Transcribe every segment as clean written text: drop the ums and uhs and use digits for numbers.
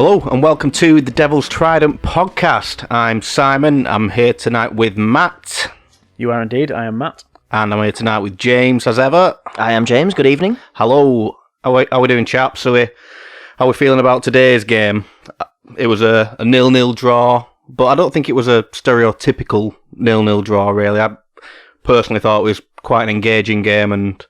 Hello and welcome to the Devil's Trident podcast. I'm Simon. I'm here tonight with Matt. You are indeed. I am Matt. And I'm here tonight with James, as ever. I am James. Good evening. Hello. How are we doing, chaps? How are we feeling about today's game? It was a 0-0 draw, but I don't think it was a stereotypical 0-0 draw, really. I personally thought it was quite an engaging game and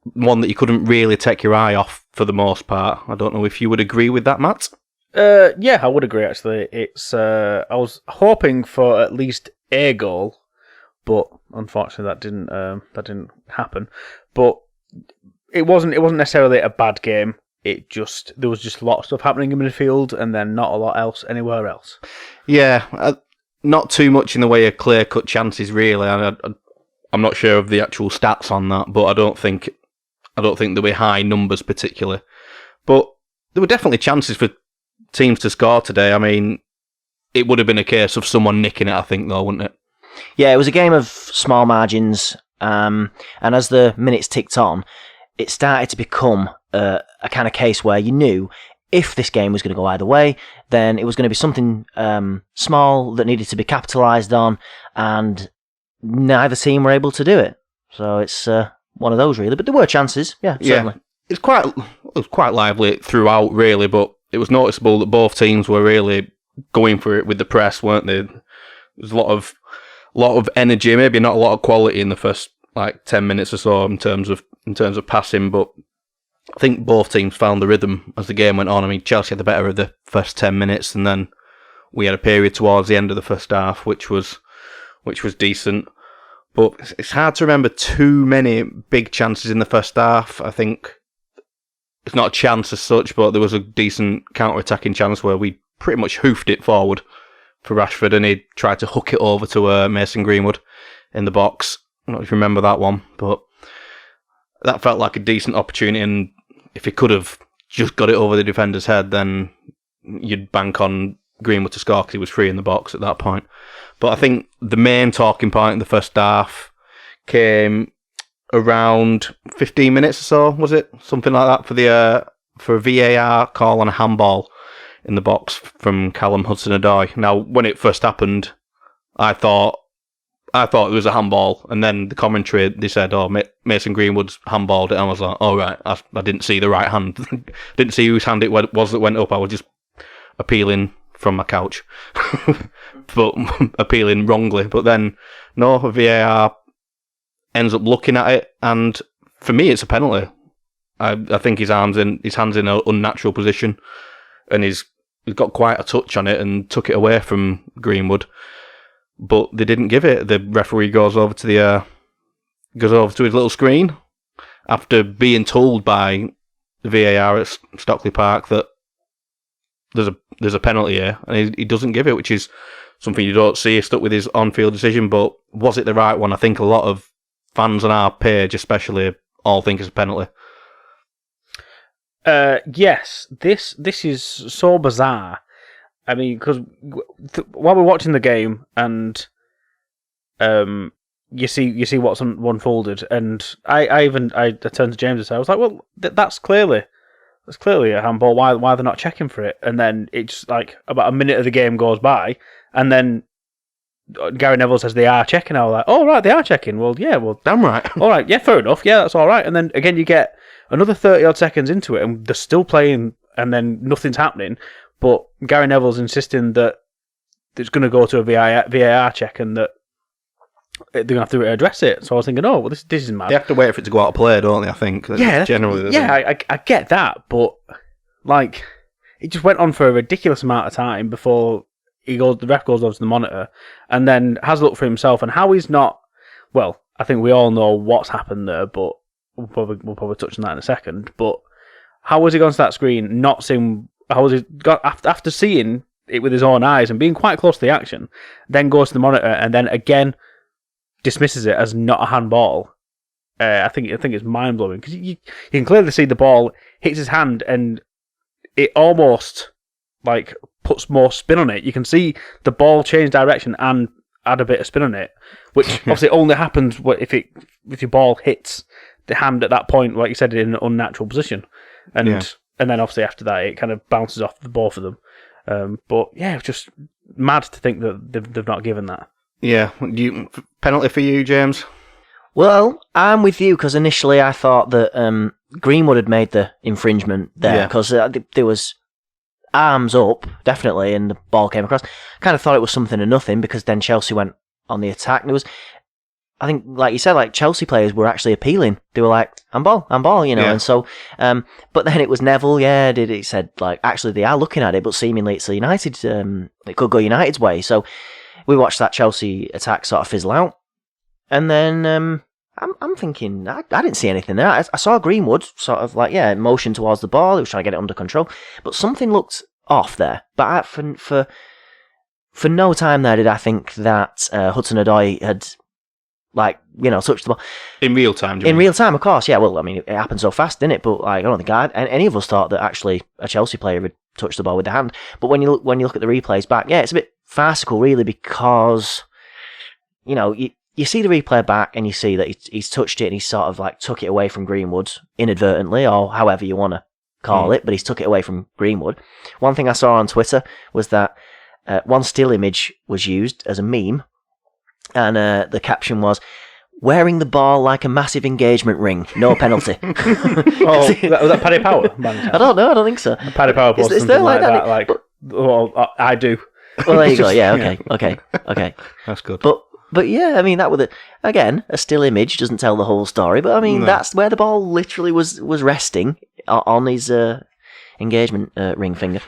one that you couldn't really take your eye off for the most part. I don't know if you would agree with that, Matt? Yeah, I would agree, actually. It's I was hoping for at least a goal, but unfortunately that didn't happen. But it wasn't necessarily a bad game. There was just a lot of stuff happening in midfield and then not a lot else anywhere else. Yeah, not too much in the way of clear-cut chances, really. I'm not sure of the actual stats on that, but I don't think there were high numbers particularly. But there were definitely chances for teams to score today. I mean, it would have been a case of someone nicking it, I think, though, wouldn't it? Yeah, it was a game of small margins, and as the minutes ticked on, it started to become a kind of case where you knew if this game was going to go either way, then it was going to be something small that needed to be capitalised on, and neither team were able to do it. So it's one of those, really. But there were chances, yeah, certainly. It was quite lively throughout, really, but it was noticeable that both teams were really going for it with the press, weren't they? There was a lot of energy, maybe not a lot of quality in the first 10 minutes or so in terms of passing, but I think both teams found the rhythm as the game went on. I mean, Chelsea had the better of the first 10 minutes, and then we had a period towards the end of the first half, which was decent. But it's hard to remember too many big chances in the first half. I think it's not a chance as such, but there was a decent counter-attacking chance where we pretty much hoofed it forward for Rashford, and he tried to hook it over to Mason Greenwood in the box. I don't know if you remember that one, but that felt like a decent opportunity, and if he could have just got it over the defender's head, then you'd bank on Greenwood to score because he was free in the box at that point. But I think the main talking point in the first half came around 15 minutes or so, was it? Something like that for a VAR call on a handball in the box from Callum Hudson-Odoi. Now, when it first happened, I thought it was a handball, and then the commentary, they said, Mason Greenwood's handballed it, and I was like, oh, right, I didn't see the right hand. Didn't see whose hand it was that went up. I was just appealing from my couch, but appealing wrongly. But then, no, VAR ends up looking at it, and for me, it's a penalty. I think his hand's in an unnatural position, and he's got quite a touch on it and took it away from Greenwood. But they didn't give it. The referee goes over to his little screen after being told by the VAR at Stockley Park that there's a penalty here, and he doesn't give it, which is something you don't see. He stuck with his on-field decision, but was it the right one? I think a lot of fans on our page, especially, all think it's a penalty. Yes, this is so bizarre. I mean, because while we're watching the game and you see what's unfolded, and I turned to James and said, I was like, well, that's clearly a handball. Why they're not checking for it? And then it's like about a minute of the game goes by, and then Gary Neville says they are checking. I was like, oh right, they are checking. Well, yeah, well, damn right. All right, yeah, fair enough. Yeah, that's all right. And then again, you get another 30 odd seconds into it, and they're still playing, and then nothing's happening. But Gary Neville's insisting that it's going to go to a VAR check, and that they're going to have to address it. So I was thinking, oh, well, this is mad. They have to wait for it to go out of play, don't they? I think. Yeah, generally. Yeah, I get that, but it just went on for a ridiculous amount of time before the ref goes over to the monitor, and then has a look for himself, and how he's not. Well, I think we all know what's happened there, but we'll probably touch on that in a second. But how was he gone to that screen, not seeing? How was he got after seeing it with his own eyes and being quite close to the action, then goes to the monitor and then again dismisses it as not a handball? I think it's mind blowing because you can clearly see the ball hits his hand and it almost puts more spin on it. You can see the ball change direction and add a bit of spin on it, which obviously only happens if your ball hits the hand at that point, like you said, in an unnatural position. And and then obviously after that it kind of bounces off the both of them. But yeah, it's just mad to think that they've not given that. Yeah, penalty for you, James? Well, I'm with you because initially I thought that Greenwood had made the infringement there because there was arms up, definitely, and the ball came across. Kind of thought it was something or nothing because then Chelsea went on the attack. And it was, I think, like you said, like Chelsea players were actually appealing. They were like, handball, you know. Yeah. And so, but then it was Neville, it said, like, actually they are looking at it, but seemingly it's a United, it could go United's way. So we watched that Chelsea attack sort of fizzle out. And then I'm thinking, I didn't see anything there. I saw Greenwood sort of like, motion towards the ball. He was trying to get it under control. But something looked off there. But for no time there did I think that Hudson-Odoi had, like, you know, touched the ball. In real time, do you mean? In real time, of course, yeah. Well, I mean, it happened so fast, didn't it? But like, I don't think any of us thought that actually a Chelsea player had touched the ball with the hand. But when you look at the replays back, it's a bit farcical, really, because, you know, you see the replay back and you see that he's touched it and he's sort of like took it away from Greenwood inadvertently, or however you want to call it, but he's took it away from Greenwood. One thing I saw on Twitter was that one still image was used as a meme, and the caption was, "Wearing the ball like a massive engagement ring, no penalty." Was that Paddy Power? I don't know, I don't think so. Paddy Power posted something like that. I do. Well, there you go, yeah, okay. That's good. But yeah, I mean, that was again, a still image doesn't tell the whole story, but I mean, that's where the ball literally was resting on his engagement ring finger.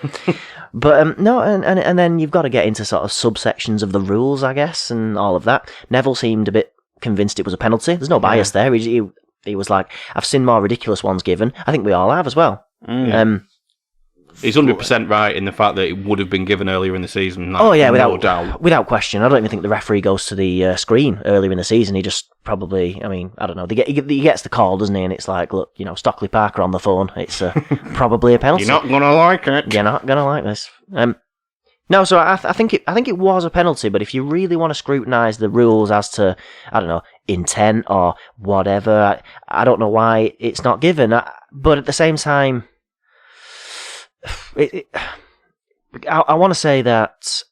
But no, and then you've got to get into sort of subsections of the rules, I guess, and all of that. Neville seemed a bit convinced it was a penalty. There's no bias there. He was like, I've seen more ridiculous ones given. I think we all have as well. He's 100% right in the fact that it would have been given earlier in the season. No doubt. Without question. I don't even think the referee goes to the screen earlier in the season. He just probably, I mean, I don't know. He gets the call, doesn't he? And it's like, look, you know, Stockley Parker on the phone. It's probably a penalty. You're not going to like it. You're not going to like this. No, so I think it was a penalty, but if you really want to scrutinise the rules as to, I don't know, intent or whatever, I don't know why it's not given. But at the same time, I want to say that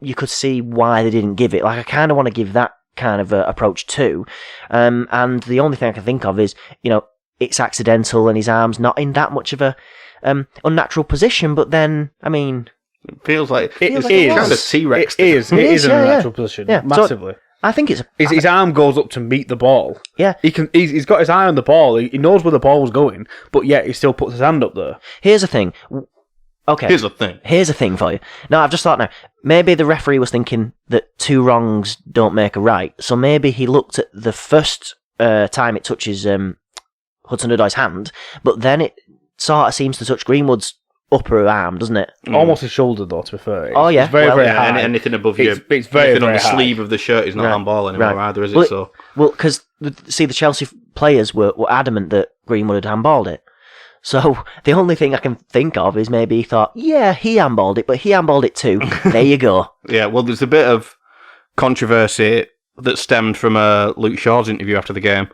you could see why they didn't give it. Like, I kind of want to give that kind of approach too. And the only thing I can think of is, you know, it's accidental and his arm's not in that much of a unnatural position. But then, I mean, it feels like it is kind of T-Rex. It is an unnatural position, massively. So, I think it's his arm goes up to meet the ball. Yeah, he's got his eye on the ball. He knows where the ball was going, but yet he still puts his hand up there. Here's the thing. Okay. Here's a thing for you. No, I've just thought now. Maybe the referee was thinking that two wrongs don't make a right. So maybe he looked at the first time it touches Hudson-Odoi's hand, but then it sort of seems to touch Greenwood's upper arm, doesn't it? Almost his shoulder, though, to be fair. It's very high. Anything above you, it's very, anything very on the high. sleeve of the shirt is not handball anymore either, is it? Well, because, see, the Chelsea players were adamant that Greenwood had handballed it. So the only thing I can think of is maybe he thought, he handballed it, but he handballed it too. There you go. Yeah, well, there's a bit of controversy that stemmed from Luke Shaw's interview after the game,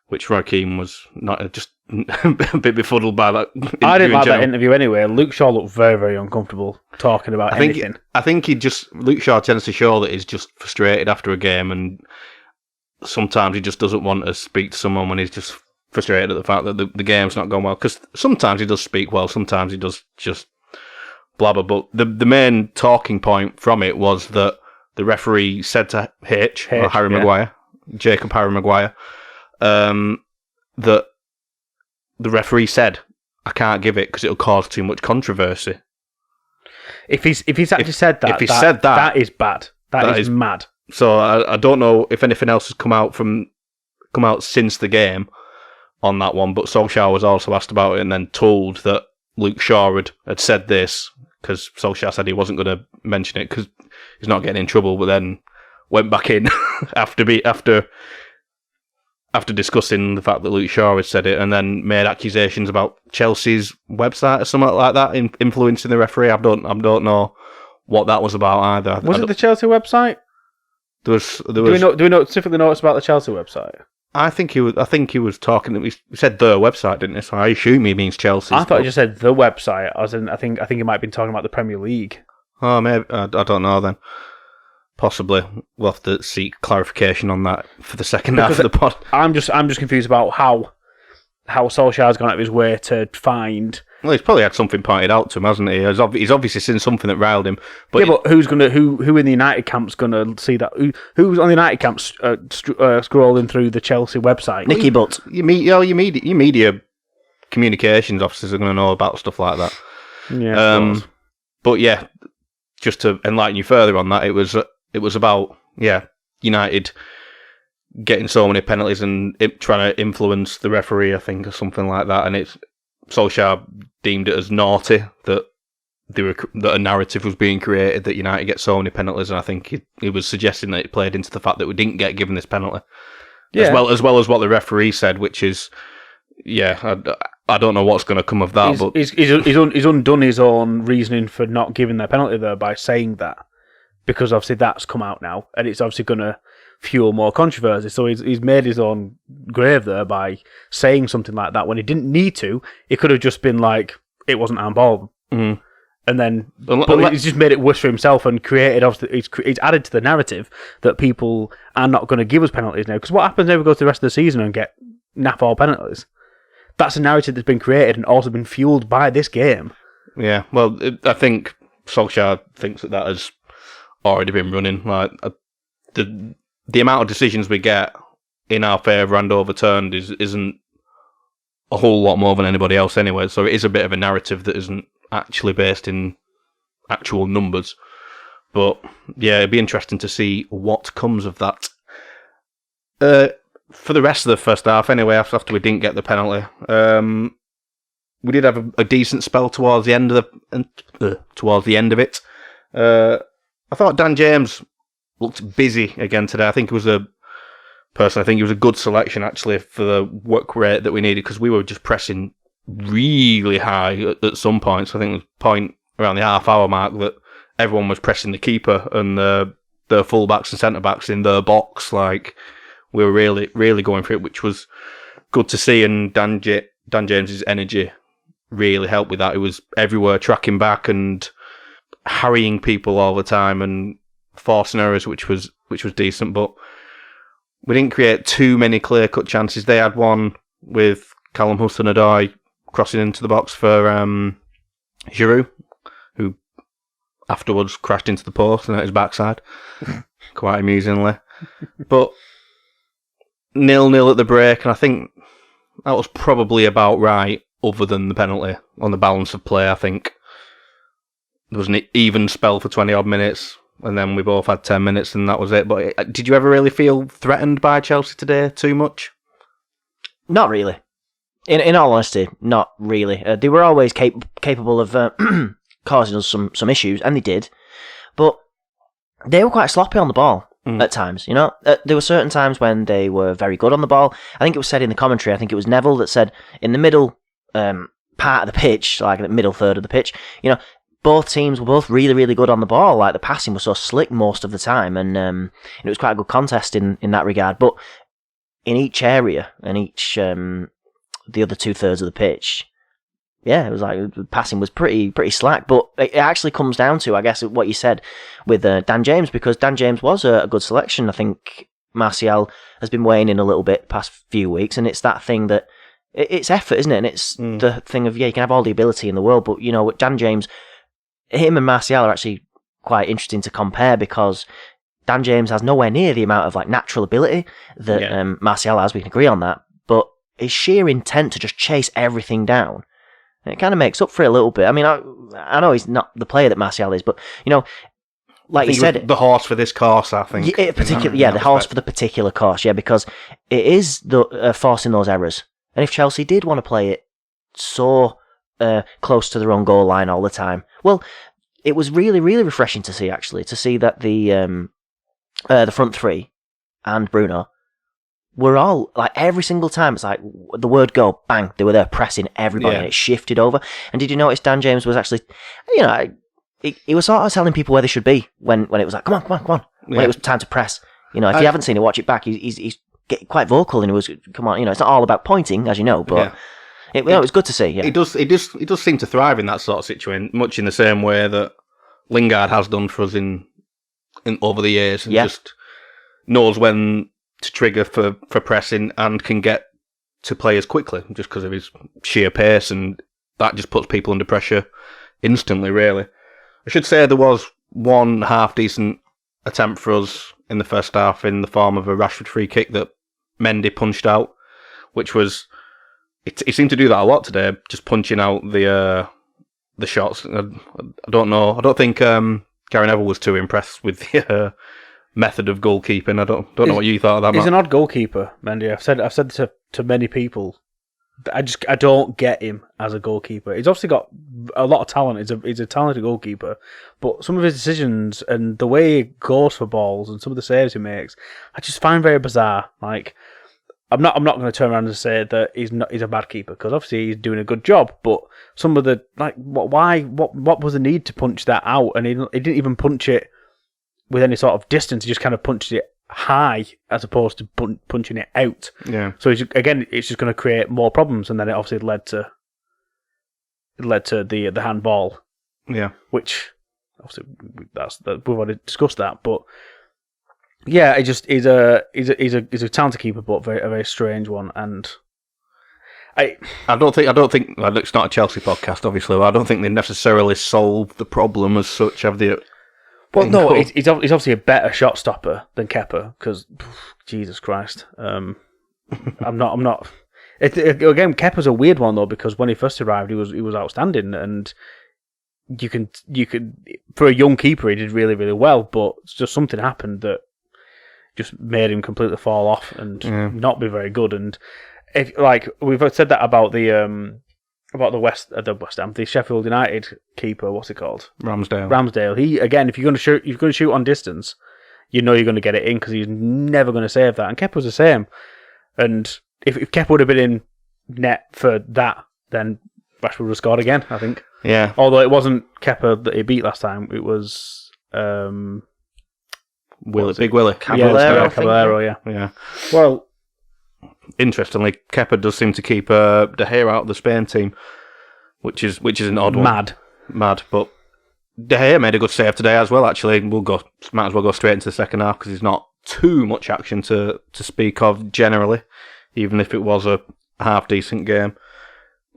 which Roy Keane was not just a bit befuddled by that. I didn't like that interview anyway. Luke Shaw looked very, very uncomfortable talking about anything. I think Luke Shaw tends to show that he's just frustrated after a game, and sometimes he just doesn't want to speak to someone when he's just frustrated at the fact that the game's not going well. Because sometimes he does speak well, sometimes he does just blabber. But the main talking point from it was that the referee said to Harry Maguire, Jacob Harry Maguire, that the referee said, "I can't give it because it'll cause too much controversy." If he's actually said that, that is bad. That is mad. So I don't know if anything else has come out since the game on that one, but Solskjaer was also asked about it and then told that Luke Shaw had said this because Solskjaer said he wasn't going to mention it because he's not getting in trouble, but then went back in after discussing the fact that Luke Shaw had said it, and then made accusations about Chelsea's website or something like that, influencing the referee. I don't know what that was about either. Was it the Chelsea website? There was. Do we know specifically know what's about the Chelsea website? I think he was talking. He said the website, didn't he? So I assume he means Chelsea. I thought he just said the website. I think he might have been talking about the Premier League. Oh, maybe I don't know then. Possibly we'll have to seek clarification on that for the second half of the pod. I'm just confused about how Solskjaer's gone out of his way to find. Well, he's probably had something pointed out to him, hasn't he? He's obviously seen something that riled him. But but who in the United camp's gonna see that? Who's on the United camp scrolling through the Chelsea website? Nicky Butt. Your media communications officers are going to know about stuff like that. Yeah. But yeah, just to enlighten you further on that, it was about United getting so many penalties and trying to influence the referee, I think, or something like that. And Solskjaer deemed it as naughty that that a narrative was being created that United get so many penalties, and I think he was suggesting that it played into the fact that we didn't get given this penalty, as well as what the referee said, which is, I don't know what's going to come of that. He's undone his own reasoning for not giving their penalty there by saying that, because obviously that's come out now, and it's obviously going to fuel more controversy. So he's made his own grave there by saying something like that when he didn't need to. It could have just been like, it wasn't handball. Mm-hmm. And then, but he's just made it worse for himself and created. Obviously, he's added to the narrative that people are not going to give us penalties now. Because what happens if we go to the rest of the season and get naff all penalties? That's a narrative that's been created and also been fueled by this game. Yeah, well, I think Solskjaer thinks that has already been running. Like the amount of decisions we get in our favour and overturned isn't a whole lot more than anybody else anyway. So it is a bit of a narrative that isn't actually based in actual numbers. But yeah, it'd be interesting to see what comes of that. For the rest of the first half, anyway, after we didn't get the penalty, we did have a decent spell towards the end of it. I thought Dan James looked busy again today. I think it was a good selection actually for the work rate that we needed, because we were just pressing really high at some points. I think there was a point around the half-hour mark that everyone was pressing the keeper and the full-backs and centre-backs in their box. Like, we were really, really going for it, which was good to see. And Dan James's energy really helped with that. It was everywhere, tracking back and harrying people all the time and forcing errors, which was decent. But we didn't create too many clear-cut chances. They had one with Callum Hudson-Odoi crossing into the box for Giroud, who afterwards crashed into the post and at his backside, quite amusingly. But 0-0 at the break, and I think that was probably about right, other than the penalty. On the balance of play, I think there was an even spell for 20 odd minutes, and then we both had 10 minutes, and that was it. But did you ever really feel threatened by Chelsea today too much? Not really. In all honesty, not really. They were always capable of causing us some issues, and they did. But they were quite sloppy on the ball at times. You know, there were certain times when they were very good on the ball. I think it was said in the commentary. I think it was Neville that said in the middle part of the pitch, like the middle third of the pitch, you know, both teams were both really, really good on the ball. Like, the passing was so slick most of the time, and it was quite a good contest in that regard. But in each area and each the other 2/3 of the pitch, yeah, it was like the passing was pretty slack. But it actually comes down to, I guess, what you said with Dan James, because Dan James was a good selection. I think Martial has been weighing in a little bit past few weeks, and it's that thing that it's effort, isn't it? And it's the thing of, you can have all the ability in the world, but you know, with Dan James, him and Martial are actually quite interesting to compare, because Dan James has nowhere near the amount of like natural ability that Martial has. We can agree on that, but his sheer intent to just chase everything down, it kind of makes up for it a little bit. I mean, I know he's not the player that Martial is, but you know, like you said, the horse for this course, I think. The horse for the particular course, because it is forcing those errors. And if Chelsea did want to play it so close to their own goal line all the time, well, it was really, really refreshing to see, actually, to see that the front three and Bruno were all, like, every single time, it's like the word go, bang, they were there pressing everybody, and it shifted over. And did you notice Dan James was actually, you know, he was sort of telling people where they should be when it was like, come on, when it was time to press. You know, if you haven't seen it, watch it back. He's get quite vocal, and he was, come on, it's not all about pointing, as you know, but it was good to see. Yeah, He does seem to thrive in that sort of situation, much in the same way that Lingard has done for us in over the years, and just knows when to trigger for pressing and can get to players quickly just because of his sheer pace, and that just puts people under pressure instantly, really. I should say there was one half-decent attempt for us in the first half in the form of a Rashford free kick that Mendy punched out, which was... He seemed to do that a lot today, just punching out the shots. I don't know. I don't think Gary Neville was too impressed with the method of goalkeeping. I don't know what you thought of that. He's an odd goalkeeper, Mendy. I've said to many people, I don't get him as a goalkeeper. He's obviously got a lot of talent. He's a talented goalkeeper, but some of his decisions and the way he goes for balls and some of the saves he makes, I just find very bizarre. Like, I'm not going to turn around and say that he's a bad keeper, because obviously he's doing a good job. But some of the what was the need to punch that out? And he didn't even punch it with any sort of distance. He just kind of punched it high as opposed to punching it out. Yeah. So it's just going to create more problems, and then it obviously led to the handball. Yeah. Which obviously we've already discussed that, but. Yeah, he's a talented keeper, but a very strange one, and I don't think well, it's not a Chelsea podcast, obviously. But I don't think they necessarily solved the problem as such. Have they? Well, no, he's obviously a better shot stopper than Kepa, because Jesus Christ, I'm not. Again, Kepa's a weird one though, because when he first arrived, he was outstanding, and you could for a young keeper, he did really, really well, but just something happened that just made him completely fall off and not be very good. And if, like, we've said that about the West Ham, the Sheffield United keeper, what's it called? Ramsdale. He, again, if you're going to shoot on distance, you're going to get it in, because he's never going to save that. And Kepa was the same. And if Kepa would have been in net for that, then Rashford would have scored again, I think. Yeah. Although it wasn't Kepa that he beat last time, it was Big Willie. Caballero, yeah. Well, interestingly, Kepa does seem to keep De Gea out of the Spain team, which is an odd one. Mad, but De Gea made a good save today as well, actually. Might as well go straight into the second half, because there's not too much action to speak of generally, even if it was a half-decent game.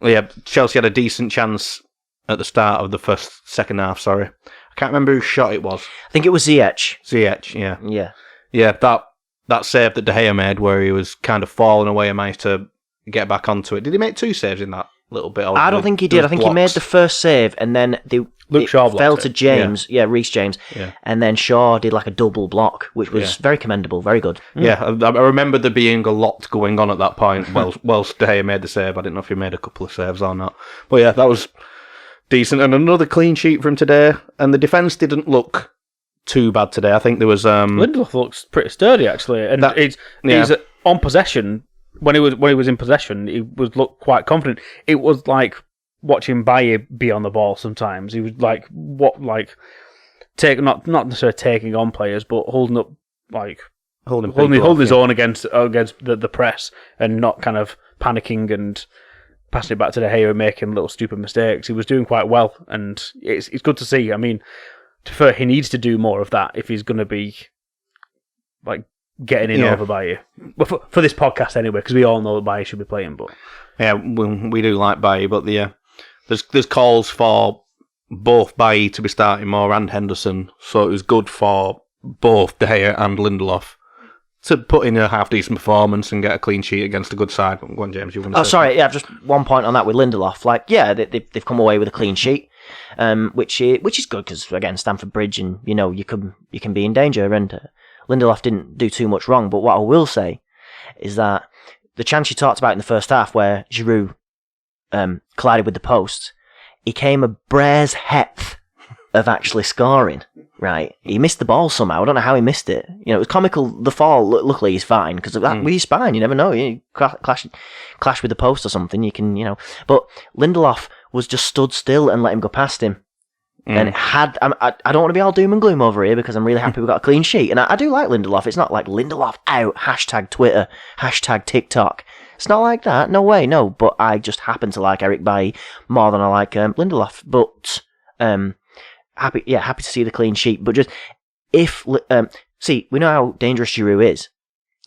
Yeah, Chelsea had a decent chance at the start of the second half, sorry. I can't remember whose shot it was. I think it was Ziyech. Yeah. Yeah. Yeah, that save that De Gea made, where he was kind of falling away and managed to get back onto it. Did he make two saves in that little bit? I don't think he did. I think he made the first save, and then Shaw fell to James. Yeah, Reece James. Yeah. And then Shaw did like a double block, which was very commendable, very good. Yeah, I remember there being a lot going on at that point whilst De Gea made the save. I didn't know if he made a couple of saves or not. But yeah, that was decent. And another clean sheet from today. And the defence didn't look too bad today. I think there was... Lindelof looks pretty sturdy, actually. And he's on possession. When he was in possession, he looked quite confident. It was like watching Baye be on the ball sometimes. He was not necessarily taking on players, but holding up, like holding his own against the press, and not kind of panicking and passing it back to De Gea and making little stupid mistakes. He was doing quite well, and it's good to see. I mean, he needs to do more of that if he's going to be like getting in over Baye. Well, for this podcast anyway, because we all know that Baye should be playing. But yeah, we do like Baye, but there's calls for both Baye to be starting more and Henderson, so it was good for both De Gea and Lindelof to put in a half-decent performance and get a clean sheet against a good side. Go on, James, you want to say sorry, yeah, just one point on that with Lindelof. Like, yeah, they've come away with a clean sheet, which is good, because, again, Stamford Bridge, and, you can be in danger, and Lindelof didn't do too much wrong. But what I will say is that the chance you talked about in the first half where Giroud collided with the post, he came a brare's heft of actually scoring. Right, he missed the ball somehow. I don't know how he missed it. It was comical. The fall, luckily, he's fine, because with his spine, you never know. You clash with the post or something. You can, But Lindelof was just stood still and let him go past him. And I don't want to be all doom and gloom over here because I'm really happy we got a clean sheet. And I do like Lindelof. It's not like Lindelof out, hashtag Twitter, hashtag TikTok. It's not like that. No way, no. But I just happen to like Eric Bailly more than I like Lindelof. But happy to see the clean sheet. But just see, we know how dangerous Giroud is,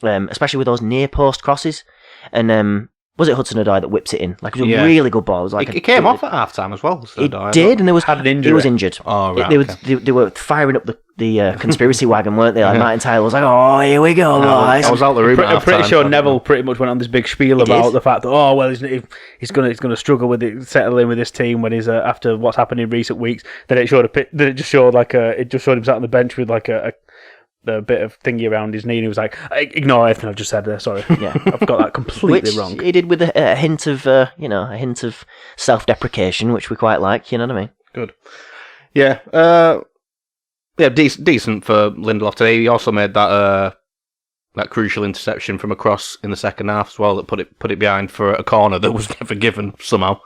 especially with those near post crosses. And was it Hudson-Odoi that whips it in? Like, it was a really good ball. It was like it came off at half time as well. It did, and had an injury. He was injured. Oh, right. They were firing up the conspiracy wagon, weren't they? Like Martin Tyler was like, "Oh, here we go, boys." I was out the room. I'm pretty sure Neville pretty much went on this big spiel about the fact that he's going to struggle with it, settle in with this team when he's after what's happened in recent weeks. Then it just showed him sat on the bench with like a bit of thingy around his knee, and he was like, "Ignore everything I've just said there. Sorry, I've got that completely wrong." He did with a hint of self-deprecation, which we quite like. You know what I mean? Good. Yeah. Decent for Lindelof today. He also made that crucial interception from across in the second half as well that put it behind for a corner that was never given somehow.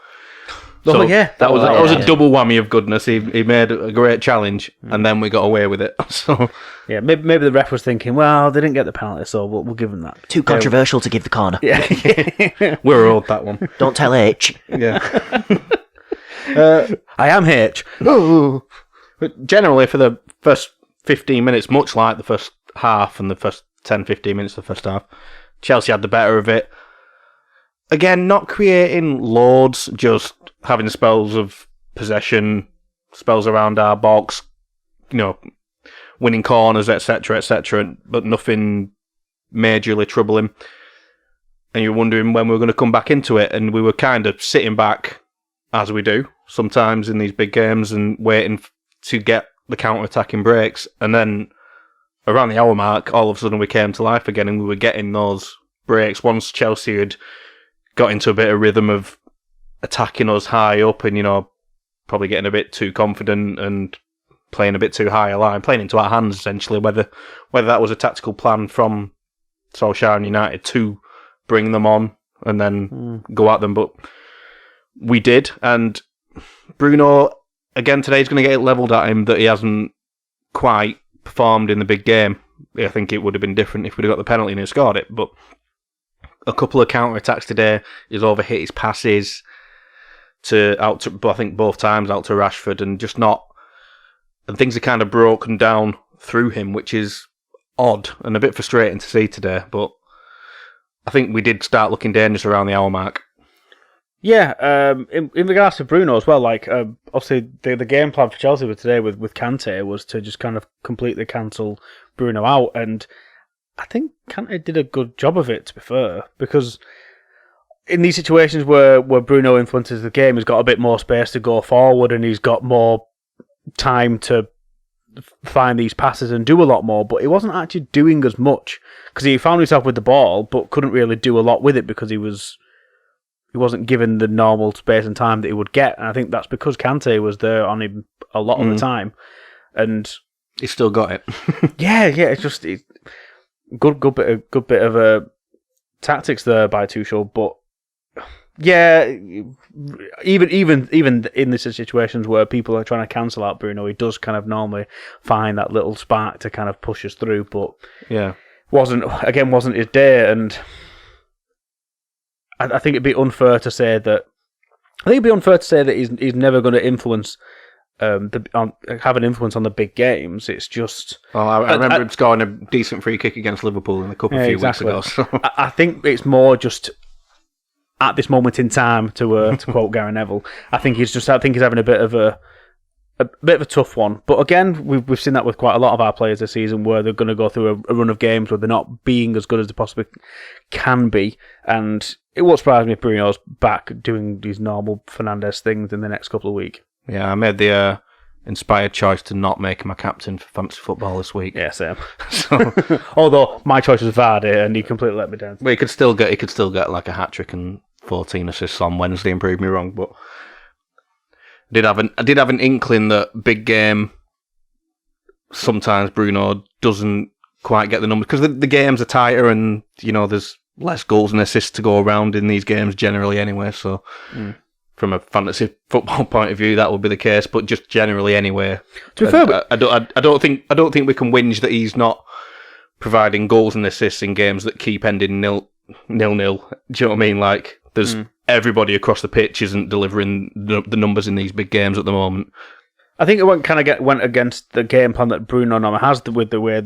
So that was a double whammy of goodness. He made a great challenge, and then we got away with it. So maybe the ref was thinking, well, they didn't get the penalty, so we'll give them that. Too controversial to give the corner. Yeah, we're owed that one. Don't tell H. Yeah, I am H. Ooh. But generally, for the first 15 minutes, much like the first half and the first 10-15 minutes of the first half, Chelsea had the better of it. Again, not creating loads, just having spells of possession, spells around our box, winning corners, etc., but nothing majorly troubling. And you're wondering when we were going to come back into it, and we were kind of sitting back, as we do sometimes in these big games, and waiting to get the counter-attacking breaks. And then around the hour mark, all of a sudden we came to life again, and we were getting those breaks once Chelsea had got into a bit of rhythm of attacking us high up and, probably getting a bit too confident and playing a bit too high a line, playing into our hands, essentially, whether that was a tactical plan from Solskjaer and United to bring them on and then go at them. But we did, and Bruno, again, today is going to get it levelled at him that he hasn't quite performed in the big game. I think it would have been different if we'd have got the penalty and he scored it, but a couple of counter-attacks today. He's overhit his passes I think both times out to Rashford, and things are kind of broken down through him, which is odd and a bit frustrating to see today. But I think we did start looking dangerous around the hour mark. Yeah, in regards to Bruno as well, obviously the game plan for Chelsea with today with Kante was to just kind of completely cancel Bruno out, and I think Kante did a good job of it, to be fair, because in these situations where Bruno influences the game, he's got a bit more space to go forward and he's got more time to find these passes and do a lot more, but he wasn't actually doing as much because he found himself with the ball but couldn't really do a lot with it because he wasn't given the normal space and time that he would get, and I think that's because Kante was there on him a lot of the time, and he still got it. it's just good bit of tactics there by Tuchel, but even in these situations where people are trying to cancel out Bruno, he does kind of normally find that little spark to kind of push us through, but wasn't his day, and I think it'd be unfair to say that. He's never going to influence, have an influence on the big games. It's just. Oh, I remember him scoring a decent free kick against Liverpool in the cup a few weeks ago. So. I think it's more just at this moment in time, to quote Gary Neville. I think he's having a bit of a tough one. But again, we've seen that with quite a lot of our players this season, where they're going to go through a run of games where they're not being as good as they possibly can be, and it won't surprise me if Bruno's back doing these normal Fernandes things in the next couple of weeks. Yeah, I made the inspired choice to not make him a captain for fantasy football this week. Yeah, same. So, although my choice was Vardy, and he completely let me down. Well, he could still get like a hat trick and 14 assists on Wednesday, and prove me wrong. But I did have an inkling that big game. Sometimes Bruno doesn't quite get the numbers because the games are tighter, and there's less goals and assists to go around in these games generally anyway. So from a fantasy football point of view, that would be the case. But just generally, anyway, To be fair, I don't think we can whinge that he's not providing goals and assists in games that keep ending 0-0. Do you know what I mean? Like, there's everybody across the pitch isn't delivering the numbers in these big games at the moment. I think it went against the game plan that Bruno normally has with the way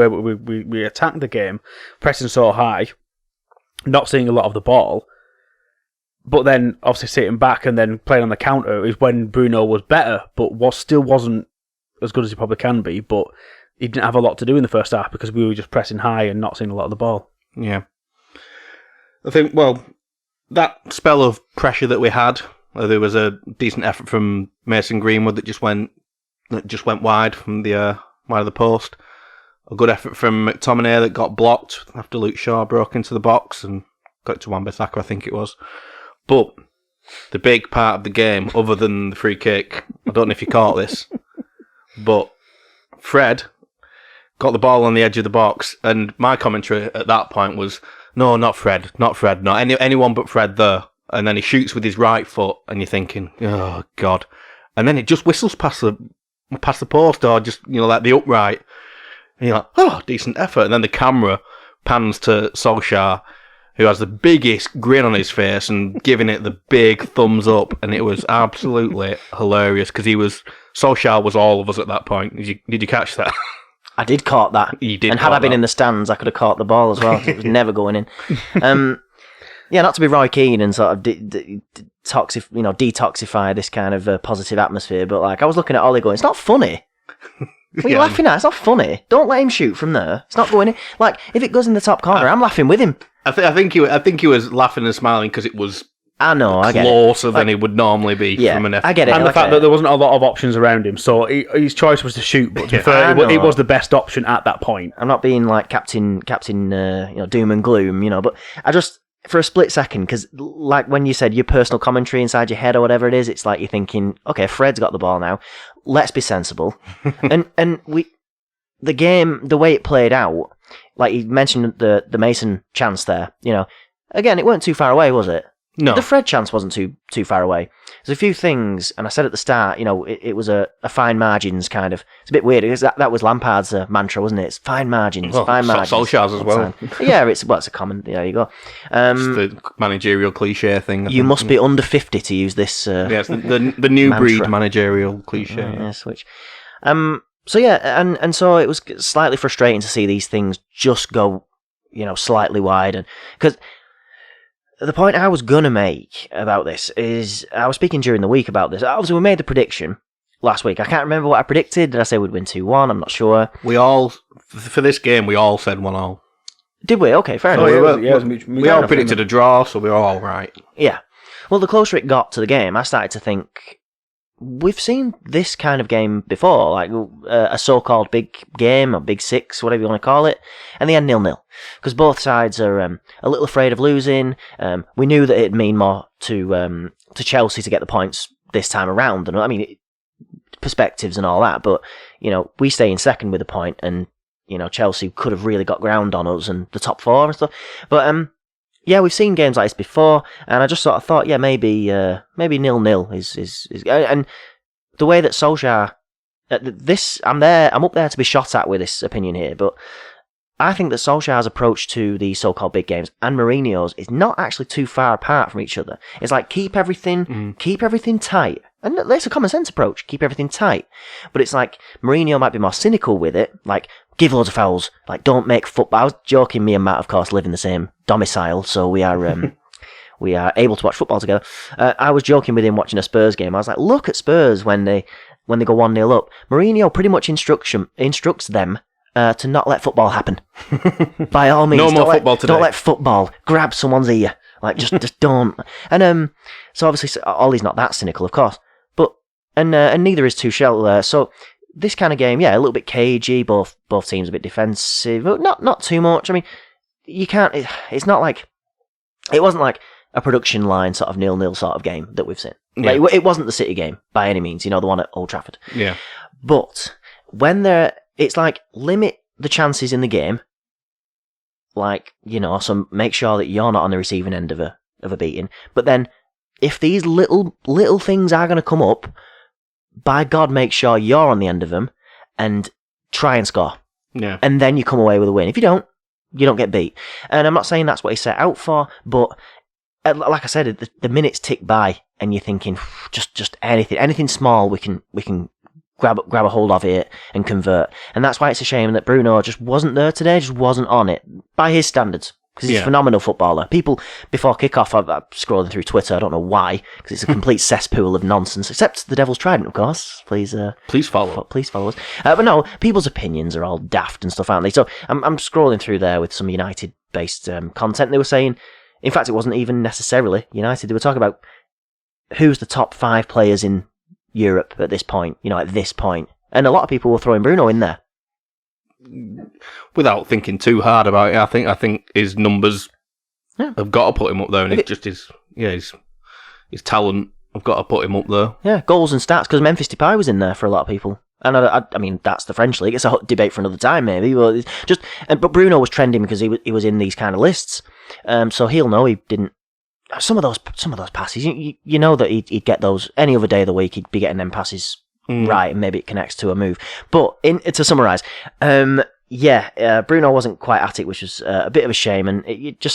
we attack the game, pressing so high, not seeing a lot of the ball, but then obviously sitting back and then playing on the counter is when Bruno was better, but still wasn't as good as he probably can be. But he didn't have a lot to do in the first half because we were just pressing high and not seeing a lot of the ball. Yeah, I think that spell of pressure that we had, there was a decent effort from Mason Greenwood that just went wide from the wide of the post. A good effort from McTominay that got blocked after Luke Shaw broke into the box and got to Wan-Bissaka, I think it was. But the big part of the game, other than the free kick, I don't know if you caught this, but Fred got the ball on the edge of the box, and my commentary at that point was, no, not Fred, not anyone but Fred there. And then he shoots with his right foot, and you're thinking, oh, God. And then it just whistles past the post, or just, like the upright. And you're like, oh, decent effort. And then the camera pans to Solskjaer, who has the biggest grin on his face and giving it the big thumbs up. And it was absolutely hilarious, because Solskjaer was all of us at that point. Did you catch that? I did caught that. You did. And had I been in the stands, I could have caught the ball as well. It was never going in. Yeah, not to be Roy Keane and sort of detoxify this kind of positive atmosphere, but like I was looking at Ollie going, it's not funny. What are you laughing at? It's not funny. Don't let him shoot from there. It's not going in. Like, if it goes in the top corner, I'm laughing with him. I think he was laughing and smiling because it was I get it. Closer than he would normally be from an F. I get it. And the fact that there wasn't a lot of options around him, so his choice was to shoot, but to be fair, it was the best option at that point. I'm not being like Captain doom and gloom, but I just, for a split second, because like when you said your personal commentary inside your head or whatever it is, it's like you're thinking, okay, Fred's got the ball now, let's be sensible. and the game, the way it played out, like you mentioned the Mason chance there, again, it weren't too far away, was it? No. The Fred chance wasn't too far away. There's a few things, and I said at the start, it was a fine margins kind of. It's a bit weird because that was Lampard's mantra, wasn't it? It's fine margins, fine margins. Solskjaer's as well. Yeah, it's a common. There you go. It's the managerial cliche thing. You must be under 50 to use this. It's the new mantra. Breed managerial cliche. Yeah, switch. So yeah, and so it was slightly frustrating to see these things just go, slightly wide, and because. The point I was going to make about this is, I was speaking during the week about this. Obviously, we made the prediction last week. I can't remember what I predicted. Did I say we'd win 2-1? I'm not sure. We all, for this game, we all said 1-0. Did we? Okay, fair enough. We all predicted a draw, so we were all right. Yeah. Well, the closer it got to the game, I started to think, we've seen this kind of game before, like a so-called big game, or big six, whatever you want to call it, and they had 0-0. Because both sides are a little afraid of losing. We knew that it'd mean more to Chelsea to get the points this time around. And I mean, perspectives and all that, but, we stay in second with a point, and, Chelsea could have really got ground on us and the top four and stuff. But, yeah, we've seen games like this before, and I just sort of thought, yeah, maybe 0-0 is and the way that Solskjaer, I'm up there to be shot at with this opinion here, but I think that Solskjaer's approach to the so-called big games and Mourinho's is not actually too far apart from each other. It's like keep everything tight. And that's a common sense approach, keep everything tight. But it's like Mourinho might be more cynical with it, like give loads of fouls, like don't make football. I was joking, me and Matt, of course, live in the same domicile, so we are able to watch football together. I was joking with him watching a Spurs game. I was like, look at Spurs when they go 1-0 up. Mourinho pretty much instructs them to not let football happen. By all means, no more football today. Don't let football grab someone's ear. Like just don't. And so obviously Ollie's not that cynical, of course. But and neither is Tuchel. So this kind of game, yeah, a little bit cagey. Both teams a bit defensive, but not too much. I mean, you can't. It's not like it wasn't like a production line sort of 0-0 sort of game that we've seen. Yeah. Like, it wasn't the City game by any means. The one at Old Trafford. Yeah. But when it's like limit the chances in the game. Like, so make sure that you're not on the receiving end of a beating. But then if these little things are going to come up, by God, make sure you're on the end of them and try and score. Yeah. And then you come away with a win. If you don't get beat. And I'm not saying that's what he set out for, but like I said, the minutes tick by, and you're thinking, just anything small we can grab a hold of it and convert. And that's why it's a shame that Bruno just wasn't there today, just wasn't on it by his standards. Because he's a phenomenal footballer. People, before kickoff, I'm scrolling through Twitter, I don't know why, because it's a complete cesspool of nonsense, except the Devil's Trident, of course. Please follow. Please follow us. But no, people's opinions are all daft and stuff, aren't they? So I'm scrolling through there with some United-based content. They were saying, in fact, it wasn't even necessarily United. They were talking about who's the top 5 players in Europe at this point, at this point. And a lot of people were throwing Bruno in there. Without thinking too hard about it, I think his numbers have got to put him up there, and it's just his talent. I've got to put him up there. Yeah, goals and stats, because Memphis Depay was in there for a lot of people. And I mean, that's the French league. It's a hot debate for another time, maybe. But Bruno was trending because he was in these kind of lists. So he'll know he didn't. Some of those passes, you know that he'd get those any other day of the week. He'd be getting them passes right, and maybe it connects to a move. But to summarise, Bruno wasn't quite at it, which was a bit of a shame, and it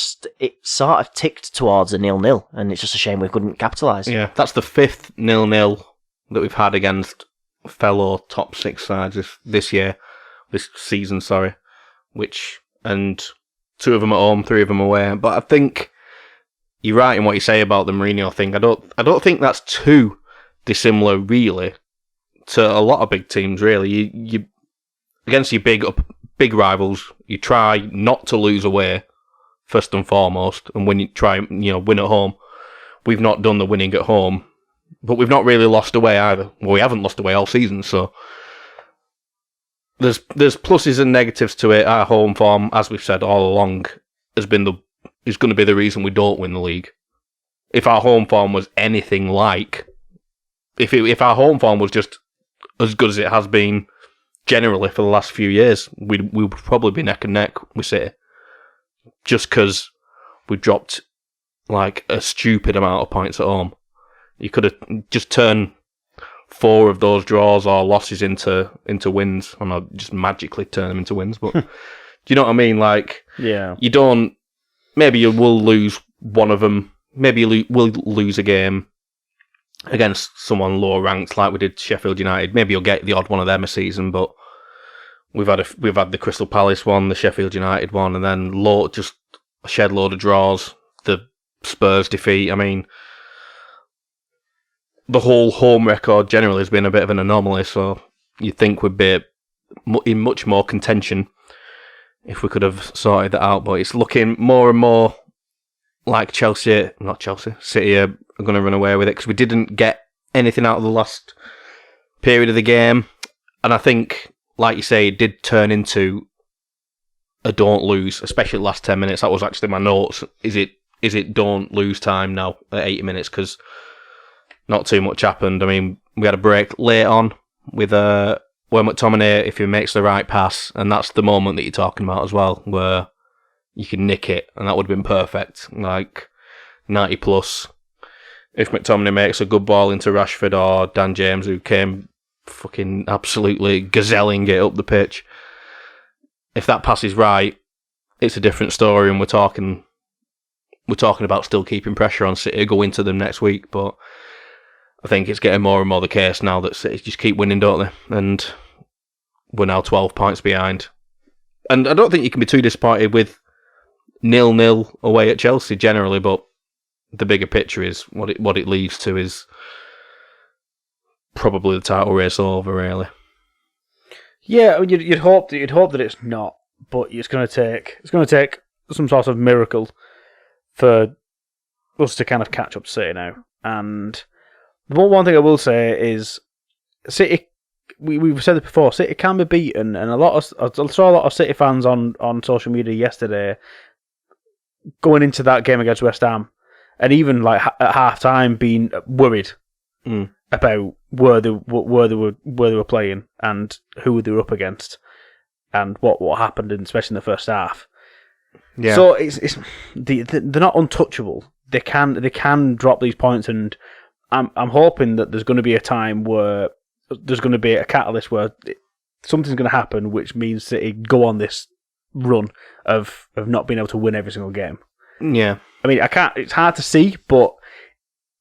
sort of ticked towards a 0-0, and it's just a shame we couldn't capitalise. Yeah, that's the 5th 0-0 that we've had against fellow top 6 sides this season, and 2 of them at home, 3 of them away. But I think you're right in what you say about the Mourinho thing. I don't think that's too dissimilar, really, to a lot of big teams. Really, you against your big rivals, you try not to lose away first and foremost, and when you try, win at home. We've not done the winning at home, but we've not really lost away either. Well, we haven't lost away all season, so there's pluses and negatives to it. Our home form, as we've said all along, is going to be the reason we don't win the league. If our home form was anything like, if our home form was just as good as it has been generally for the last few years, we would probably be neck and neck with City. Just because we dropped like a stupid amount of points at home. You could have just turned 4 of those draws or losses into wins, or not just magically turn them into wins. But do you know what I mean? Like, yeah, you don't. Maybe you will lose one of them. Maybe you will lose a game against someone lower ranked, like we did Sheffield United. Maybe you'll get the odd one of them a season, but we've had the Crystal Palace one, the Sheffield United one, and then just a shed load of draws. The Spurs defeat. I mean, the whole home record generally has been a bit of an anomaly. So you'd think we'd be in much more contention if we could have sorted that out. But it's looking more and more like City are going to run away with it, because we didn't get anything out of the last period of the game. And I think, like you say, it did turn into a don't lose, especially the last 10 minutes. That was actually my notes. Is it don't lose time now at 80 minutes? Because not too much happened. I mean, we had a break late on with where McTominay, if he makes the right pass, and that's the moment that you're talking about as well, where you can nick it, and that would have been perfect. Like 90 plus. If McTominay makes a good ball into Rashford or Dan James, who came fucking absolutely gazelling it up the pitch, if that pass is right, it's a different story, and we're talking about still keeping pressure on City going into them next week. But I think it's getting more and more the case now that City just keep winning, don't they? And we're now 12 points behind. And I don't think you can be too disappointed with 0-0 away at Chelsea generally, but the bigger picture is what it leads to is probably the title race over, really. Yeah, you'd hope that it's not, but it's going to take some sort of miracle for us to kind of catch up to City now. And one thing I will say is, City, we've said it before, City can be beaten, and I saw a lot of City fans on social media yesterday going into that game against West Ham, and even like at half time being worried about where they were playing and who they were up against and what happened, especially in the first half. Yeah. So they're not untouchable. they can drop these points, and I'm hoping that there's going to be a time where there's going to be a catalyst where something's going to happen, which means City go on this run of not being able to win every single game. Yeah. I mean, it's hard to see, but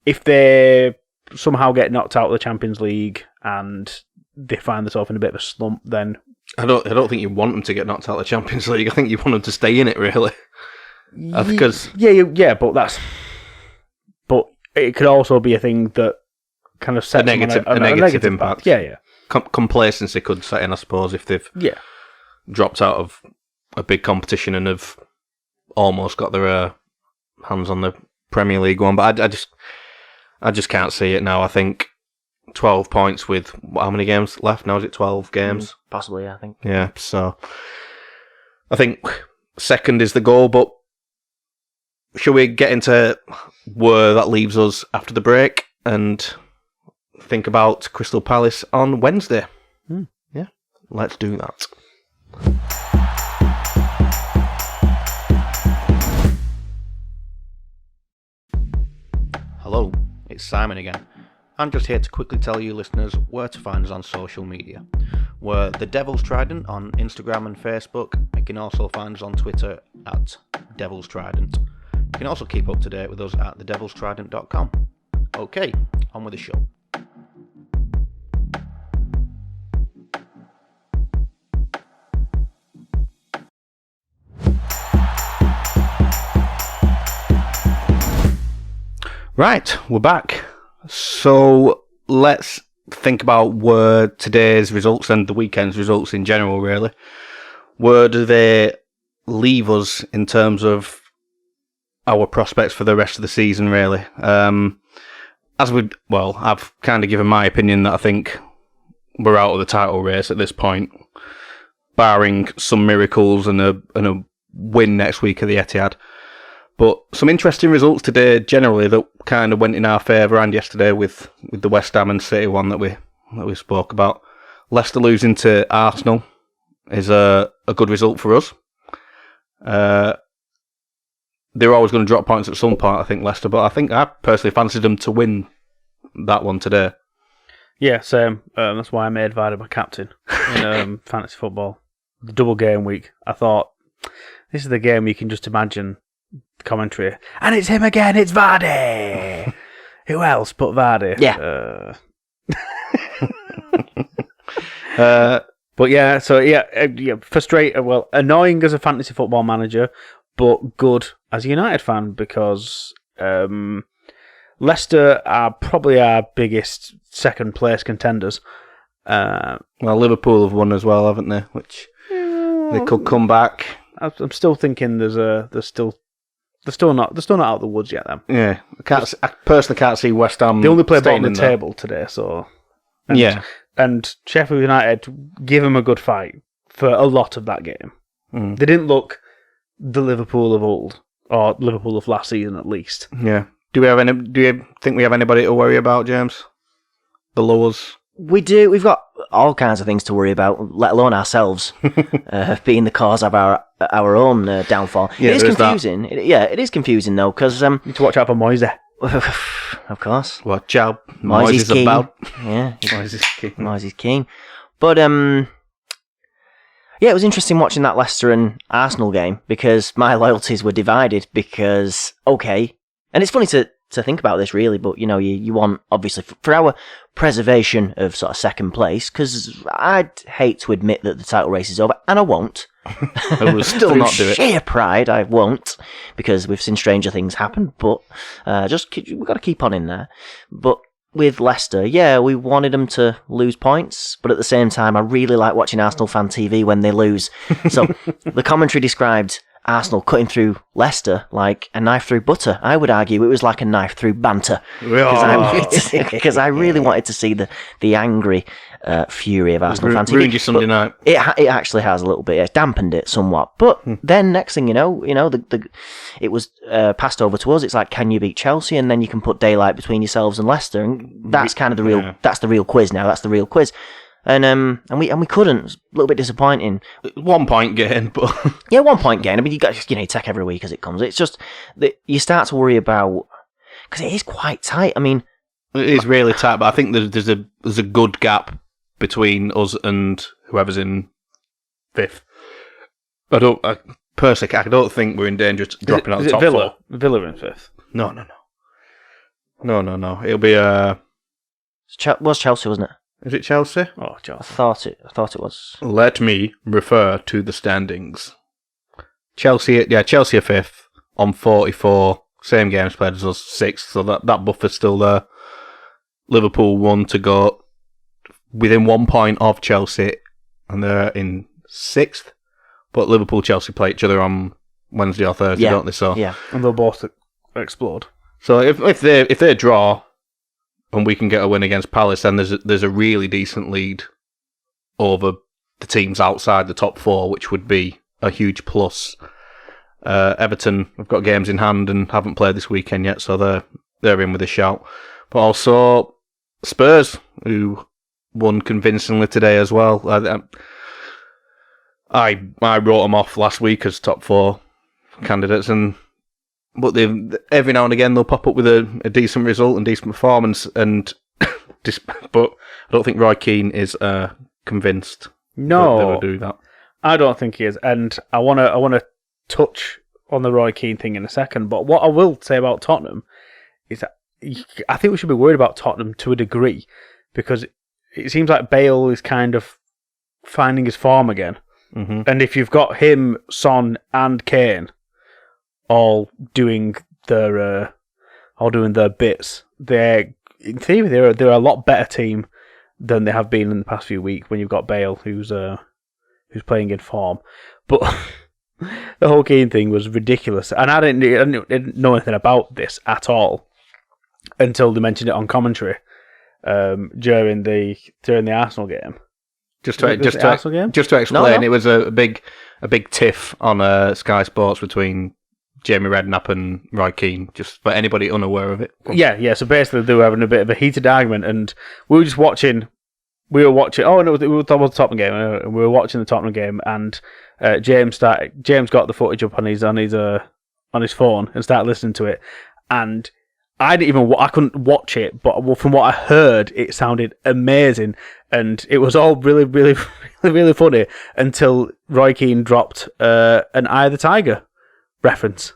if they somehow get knocked out of the Champions League and they find themselves in a bit of a slump, then I don't think you want them to get knocked out of the Champions League. I think you want them to stay in it, really. Because but it could also be a thing that kind of sets a negative impact. Yeah. Complacency could set in, I suppose, if they've dropped out of a big competition and have almost got their hands on the Premier League one. But I just can't see it now. I think 12 points with how many games left now? Is it 12 games? Possibly, I think. Yeah, so I think second is the goal, but shall we get into where that leaves us after the break and think about Crystal Palace on Wednesday? Yeah, let's do that. Hello, it's Simon again. I'm just here to quickly tell you listeners where to find us on social media. We're The Devil's Trident on Instagram and Facebook. You can also find us on Twitter at Devil's Trident. You can also keep up to date with us at thedevilstrident.com. Okay, on with the show. Right, we're back. So let's think about where today's results and the weekend's results in general, really. Where do they leave us in terms of our prospects for the rest of the season, really? I've kind of given my opinion that I think we're out of the title race at this point, barring some miracles and a win next week at the Etihad. But some interesting results today, generally, that kind of went in our favour, and yesterday with the West Ham and City one that we spoke about. Leicester losing to Arsenal is a good result for us. They're always going to drop points at some point, I think, Leicester, but I think I personally fancied them to win that one today. Yeah, same. That's why I made Vardy my captain in fantasy football. The double game week. I thought, this is the game you can just imagine commentary, and it's him again, it's Vardy. Who else but Vardy? Yeah. But yeah, so frustrating. Well, annoying as a fantasy football manager, but good as a United fan, because Leicester are probably our biggest second place contenders. Well, Liverpool have won as well, haven't they? Which they could come back. I'm still thinking they're still not out of the woods yet. Then I personally can't see West Ham. They only play bottom of the there. table today, so and Sheffield United give them a good fight for a lot of that game. They didn't look the Liverpool of old, or Liverpool of last season at least. Yeah. Do you think we have anybody to worry about, James? Below us? We do. We've got all kinds of things to worry about, let alone ourselves being the cause of our own downfall. Yeah, it is confusing. It is confusing though, because you need to watch out for Moise. Of course. Watch out. Moise is king. about. Yeah. Moise is king. Moise is king. But it was interesting watching that Leicester and Arsenal game, because my loyalties were divided. Because and it's funny to think about this, really, but you want, obviously, for our preservation of sort of second place, because I'd hate to admit that the title race is over, and I won't. I will still not do it. Sheer pride, I won't, because we've seen stranger things happen, but we've got to keep on in there. But with Leicester, we wanted them to lose points, but at the same time, I really like watching Arsenal fan TV when they lose. So the commentary described Arsenal cutting through Leicester like a knife through butter. I would argue it was like a knife through banter, because I really wanted to see the angry fury of Arsenal fans. Ruined your Sunday night. It actually has a little bit. It dampened it somewhat. But then next thing you know, it was passed over to us. It's like, can you beat Chelsea? And then you can put daylight between yourselves and Leicester, and that's kind of the real. That's the real quiz now. That's the real quiz. and we couldn't. It's a little bit disappointing. 1 point gain, but Yeah, 1 point gain. I mean, you take every week as it comes. It's just that you start to worry about, because it is quite tight. I mean, it is really tight. But I think there's a good gap between us and whoever's in fifth. I don't think we're in danger of dropping out the top Villa? four. Villa in fifth. No. It'll be was Chelsea, wasn't it? Is it Chelsea? Oh, I Chelsea. thought it was. Let me refer to the standings. Chelsea are fifth on 44. Same games played as us, sixth. So that buffer's still there. Liverpool 1 to go within 1 point of Chelsea, and they're in sixth. But Liverpool, Chelsea play each other on Wednesday or Thursday, don't they? So yeah, And they'll both explode. So if they draw, and we can get a win against Palace, then there's a really decent lead over the teams outside the top four, which would be a huge plus. Everton have got games in hand and haven't played this weekend yet, so they're in with a shout. But also Spurs, who won convincingly today as well. I wrote them off last week as top four candidates, but every now and again they'll pop up with a decent result and decent performance. But I don't think Roy Keane is convinced that they will do that. I don't think he is, and I want to touch on the Roy Keane thing in a second. But what I will say about Tottenham is that I think we should be worried about Tottenham to a degree, because it seems like Bale is kind of finding his form again. Mm-hmm. And if you've got him, Son, and Kane all doing their bits, they're in theory they're a lot better team than they have been in the past few weeks. When you've got Bale, who's playing in form, but the whole Keane thing was ridiculous, and I didn't know anything about this at all until they mentioned it on commentary during the Arsenal game. Just to explain, No. It was a big tiff on Sky Sports between Jamie Redknapp and Roy Keane, just for anybody unaware of it. Yeah. So basically, they were having a bit of a heated argument, and we were watching. Oh no, it was the Tottenham game. And we were watching the Tottenham game, and James got the footage up on his phone and started listening to it, and I couldn't watch it, but from what I heard, it sounded amazing, and it was all really, really, really, really funny until Roy Keane dropped an Eye of the Tiger reference.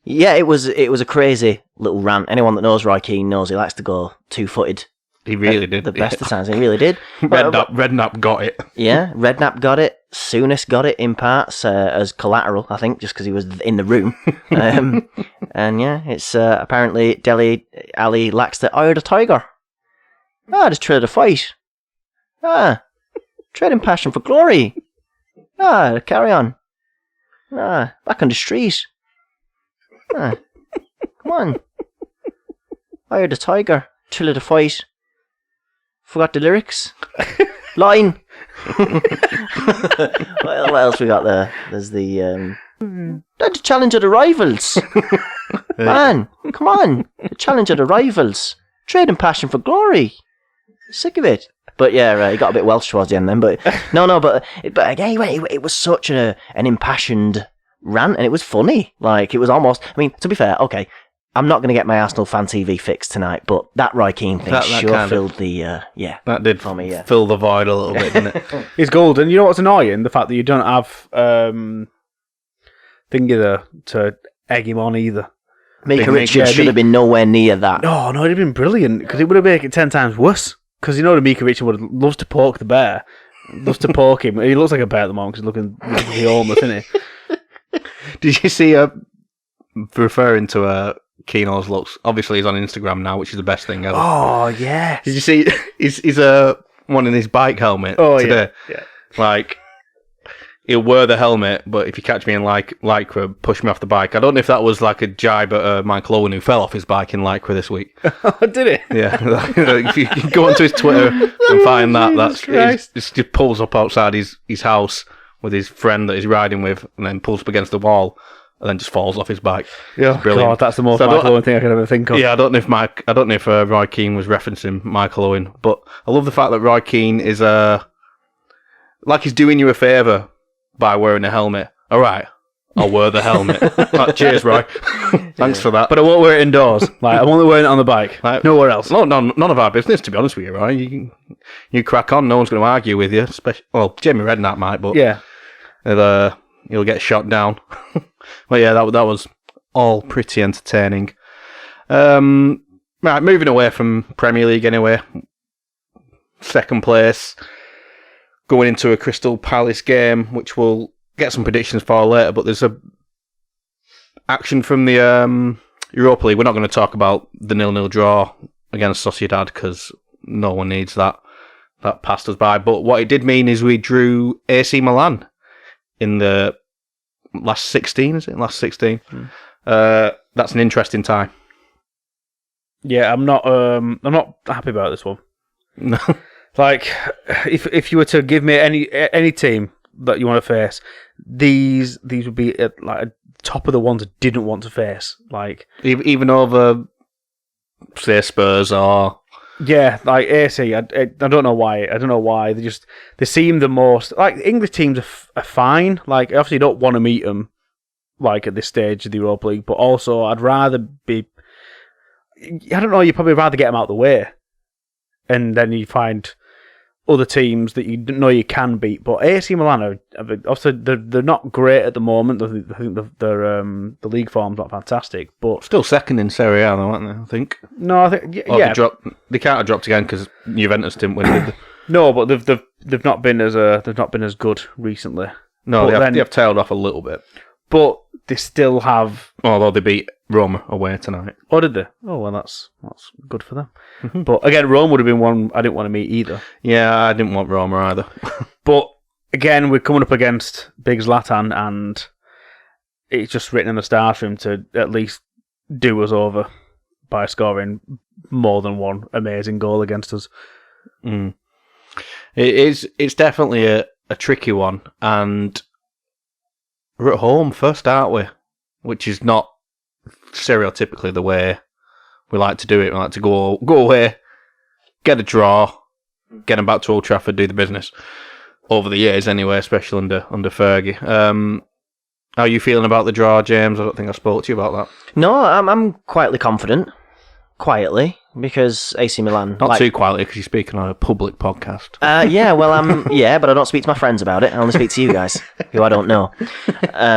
Yeah, it was a crazy little rant. Anyone that knows Roy Keane knows he likes to go 2-footed. He really did. The best of times, he really did. Redknapp got it. Yeah, Redknapp got it. Souness got it in parts as collateral, I think, just because he was in the room. And yeah, it's apparently Dele Ali lacks the eye of the tiger. Just traded a fight. Trading passion for glory. Carry on. Back on the street. Come on. Eye of the tiger. Thrill of the fight. Forgot the lyrics. Line. What else we got there? There's the challenge of the rivals. Man, come on. The challenge of the rivals. Trading passion for glory. Sick of it. But yeah, he got a bit Welsh towards the end then. But but again, it was such an impassioned rant, and it was funny. Like, it was almost, I mean, to be fair, okay, I'm not going to get my Arsenal Fan TV fixed tonight, but that Roy Keane thing filled the, that did for me, fill the void a little bit, didn't it? It's golden. You know what's annoying? The fact that you don't have thingy there to egg him on either. Mika Richards should have been nowhere near that. No, it'd have been brilliant, because it would have made it 10 times worse. Because you know that Mika Richards loves to poke the bear. Loves to poke him. He looks like a bear at the moment because he's looking homeless, isn't he? Did you see referring to Keno's looks? Obviously, he's on Instagram now, which is the best thing ever. Oh, yes. Did you see he's one in his bike helmet today? Yeah. Like, he'll wear the helmet, but if you catch me in Lycra, push me off the bike. I don't know if that was like a jibe at Michael Owen, who fell off his bike in Lycra this week. Did it? Yeah. If you go onto his Twitter and find it just pulls up outside his house with his friend that he's riding with, and then pulls up against the wall, and then just falls off his bike. Yeah, brilliant. God, that's the most So Michael Owen thing I could ever think of. Yeah, I don't know if Roy Keane was referencing Michael Owen, but I love the fact that Roy Keane is like he's doing you a favour by wearing a helmet. All right, I'll wear the helmet. Cheers, Roy. Thanks for that. But I won't wear it indoors. Like, I'm only wearing it on the bike. Like, nowhere else. No, none of our business, to be honest with you, Roy. You crack on. No one's going to argue with you. Well, Jamie Redknapp might, but Yeah. You'll get shot down. Well, yeah, that was all pretty entertaining. Right, moving away from Premier League anyway. Second place, going into a Crystal Palace game, which we'll get some predictions for later, but there's a action from the Europa League. We're not going to talk about the 0-0 draw against Sociedad because no one needs that. That passed us by. But what it did mean is we drew AC Milan in the last 16, is it? Last 16. That's an interesting tie. Yeah, I'm not happy about this one. No. Like, if you were to give me any team that you want to face, these would be like top of the ones I didn't want to face. Like, even over, say, Spurs or... Yeah, like AC, I don't know why. I don't know why. They seem the most... Like, English teams are fine. Like, obviously you don't want to meet them, like, at this stage of the Europa League, but also I'd rather be... I don't know, you'd probably rather get them out of the way. And then you find other teams that you know you can beat. But AC Milan are obviously they're not great at the moment. I think the league form's not fantastic, but Still second in Serie A, though, aren't they? I think. no, I think Or yeah. They can't have dropped again because Juventus didn't win. Did they? No, but they've not been as good recently. No, But they have tailed off a little bit. But they still have. Although they beat Roma away tonight. Oh, did they? Oh, well, that's good for them. Mm-hmm. But again, Rome would have been one I didn't want to meet either. Yeah, I didn't want Roma either. But again, we're coming up against Big Zlatan, and it's just written in the stars for him to at least do us over by scoring more than one amazing goal against us. Mm. It's definitely a tricky one, and we're at home first, aren't we? Which is not stereotypically the way we like to do it. We like to go away, get a draw, get them back to Old Trafford, do the business. Over the years, anyway, especially under Fergie. How are you feeling about the draw, James? I don't think I spoke to you about that. No, I'm quietly confident. Quietly, because AC Milan... Not too quietly, because you're speaking on a public podcast. Yeah, well, but I don't speak to my friends about it. I only speak to you guys, who I don't know,